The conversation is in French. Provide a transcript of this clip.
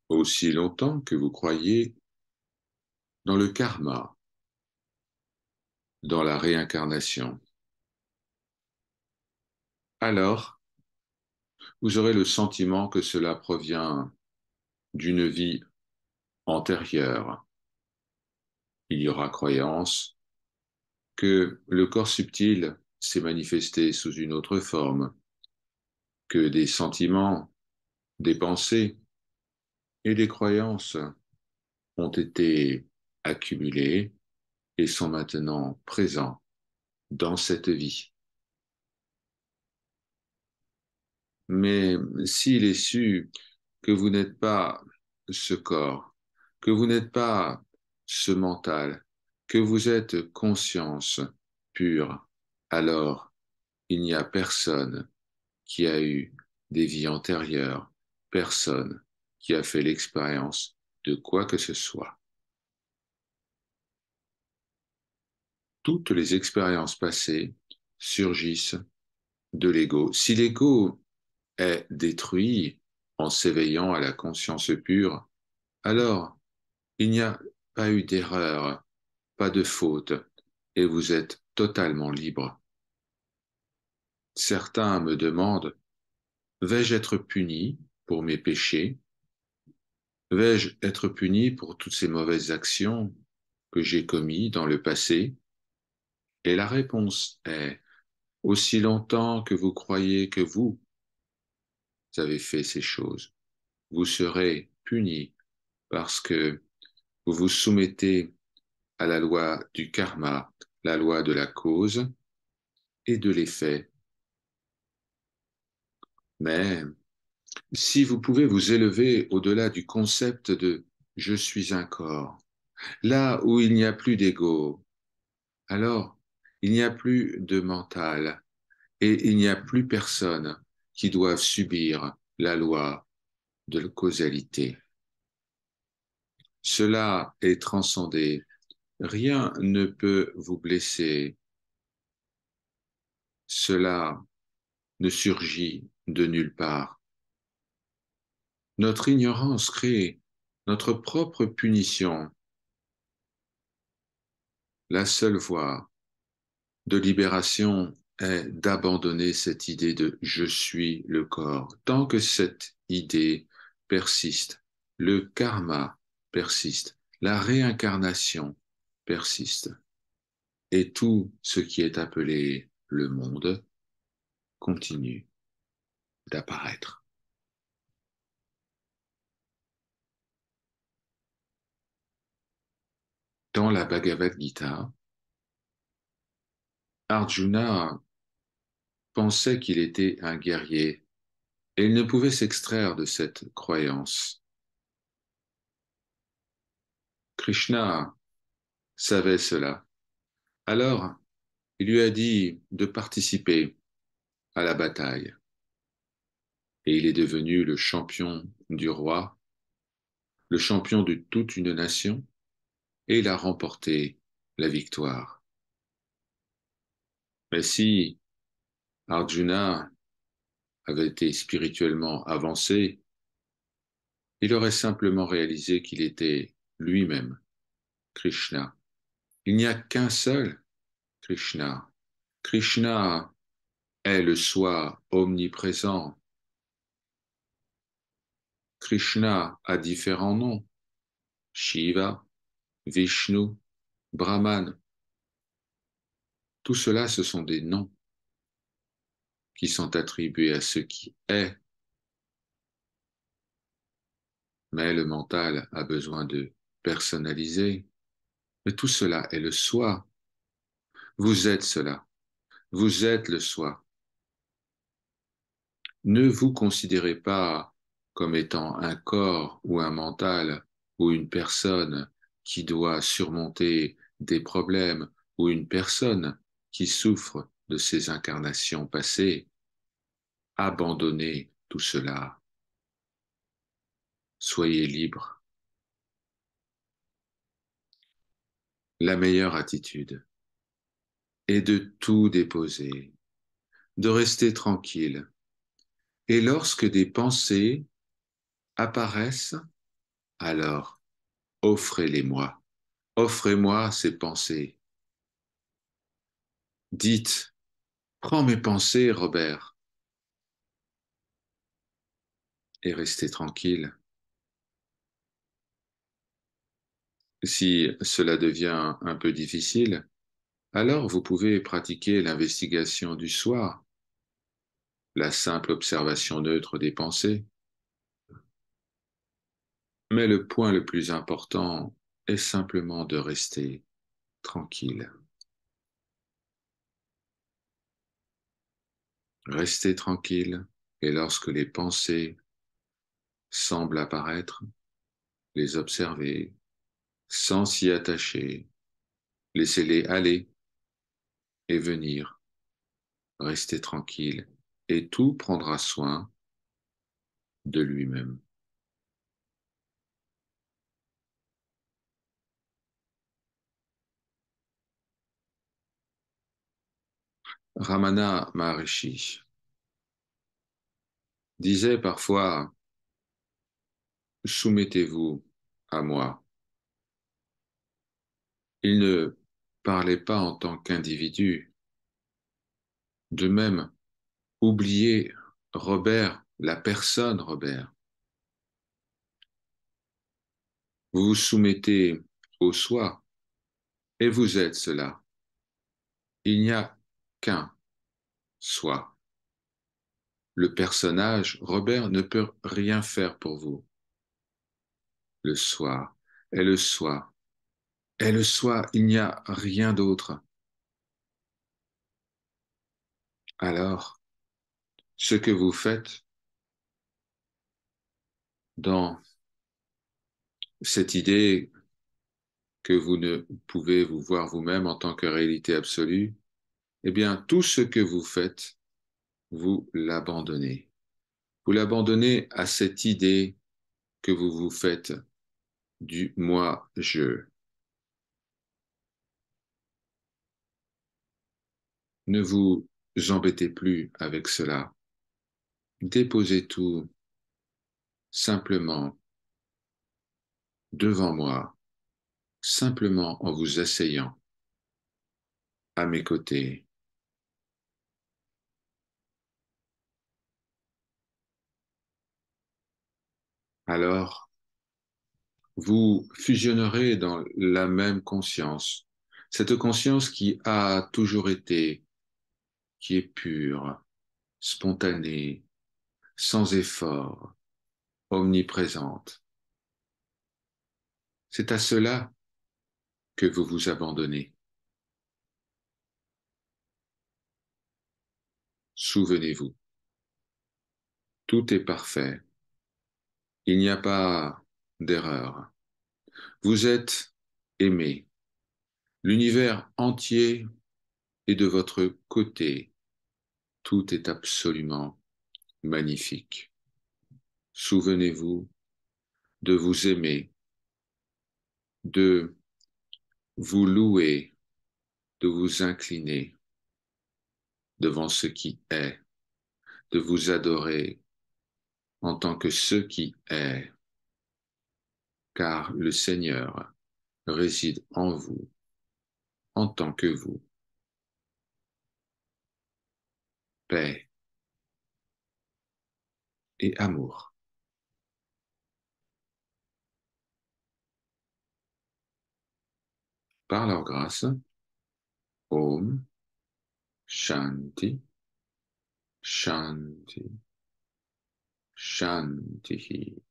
Aussi longtemps que vous croyez dans le karma, dans la réincarnation, alors vous aurez le sentiment que cela provient d'une vie antérieure. Il y aura croyance que le corps subtil s'est manifesté sous une autre forme, que des sentiments, des pensées et des croyances ont été accumulés et sont maintenant présents dans cette vie. Mais s'il est su que vous n'êtes pas ce corps, que vous n'êtes pas ce mental, que vous êtes conscience pure, alors il n'y a personne qui a eu des vies antérieures, personne qui a fait l'expérience de quoi que ce soit. Toutes les expériences passées surgissent de l'ego. Si l'ego est détruit en s'éveillant à la conscience pure, alors il n'y a pas eu d'erreur, pas de faute, et vous êtes totalement libre. Certains me demandent, vais-je être puni pour mes péchés? Vais-je être puni pour toutes ces mauvaises actions que j'ai commises dans le passé? Et la réponse est, aussi longtemps que vous croyez que vous avez fait ces choses, vous serez puni parce que vous vous soumettez à la loi du karma, la loi de la cause et de l'effet. Mais si vous pouvez vous élever au-delà du concept de je suis un corps, là où il n'y a plus d'ego, alors il n'y a plus de mental et il n'y a plus personne qui doive subir la loi de la causalité. Cela est transcendé. Rien ne peut vous blesser. Cela ne surgit de nulle part. Notre ignorance crée notre propre punition. La seule voie de libération est d'abandonner cette idée de je suis le corps. Tant que cette idée persiste, le karma persiste, la réincarnation persiste, et tout ce qui est appelé le monde continue d'apparaître. Dans la Bhagavad Gita, Arjuna pensait qu'il était un guerrier et il ne pouvait s'extraire de cette croyance. Krishna savait cela. Alors, il lui a dit de participer à la bataille et il est devenu le champion du roi, le champion de toute une nation et il a remporté la victoire. Mais si Arjuna avait été spirituellement avancé, il aurait simplement réalisé qu'il était lui-même Krishna. Il n'y a qu'un seul Krishna. Krishna est le soi omniprésent. Krishna a différents noms. Shiva, Vishnu, Brahman. Tout cela, ce sont des noms qui sont attribués à ce qui est. Mais le mental a besoin de personnaliser. Mais tout cela est le soi. Vous êtes cela. Vous êtes le soi. Ne vous considérez pas comme étant un corps ou un mental ou une personne qui doit surmonter des problèmes ou une personne qui souffre de ses incarnations passées. Abandonnez tout cela. Soyez libre. La meilleure attitude est de tout déposer, de rester tranquille. Et lorsque des pensées apparaissent, Alors, offrez-les-moi. Offrez-moi ces pensées. Dites, prends mes pensées, Robert, et restez tranquille. Si cela devient un peu difficile, alors vous pouvez pratiquer l'investigation du soi, la simple observation neutre des pensées. Mais le point le plus important est simplement de rester tranquille. Restez tranquille et lorsque les pensées semblent apparaître, les observer sans s'y attacher, laissez-les aller et venir. Restez tranquille et tout prendra soin de lui-même. Ramana Maharishi disait parfois, soumettez-vous à moi. Il ne parlait pas en tant qu'individu. De même, oubliez Robert, la personne Robert. Vous vous soumettez au soi et vous êtes cela. Il n'y a qu'un soi. Le personnage Robert ne peut rien faire pour vous. Le soi est le soi. Est le soi, il n'y a rien d'autre. Alors, ce que vous faites dans cette idée que vous ne pouvez vous voir vous-même en tant que réalité absolue, eh bien, tout ce que vous faites, vous l'abandonnez. Vous l'abandonnez à cette idée que vous vous faites du moi-je. Ne vous embêtez plus avec cela. Déposez tout simplement devant moi, simplement en vous asseyant à mes côtés. Alors, vous fusionnerez dans la même conscience, cette conscience qui a toujours été, qui est pure, spontanée, sans effort, omniprésente. C'est à cela que vous vous abandonnez. Souvenez-vous, tout est parfait. Il n'y a pas d'erreur. Vous êtes aimé. L'univers entier est de votre côté. Tout est absolument magnifique. Souvenez-vous de vous aimer, de vous louer, de vous incliner devant ce qui est, de vous adorer en tant que ce qui est, car le Seigneur réside en vous en tant que vous. Paix et amour. Par leur grâce, Om Shanti, Shanti, Shanti.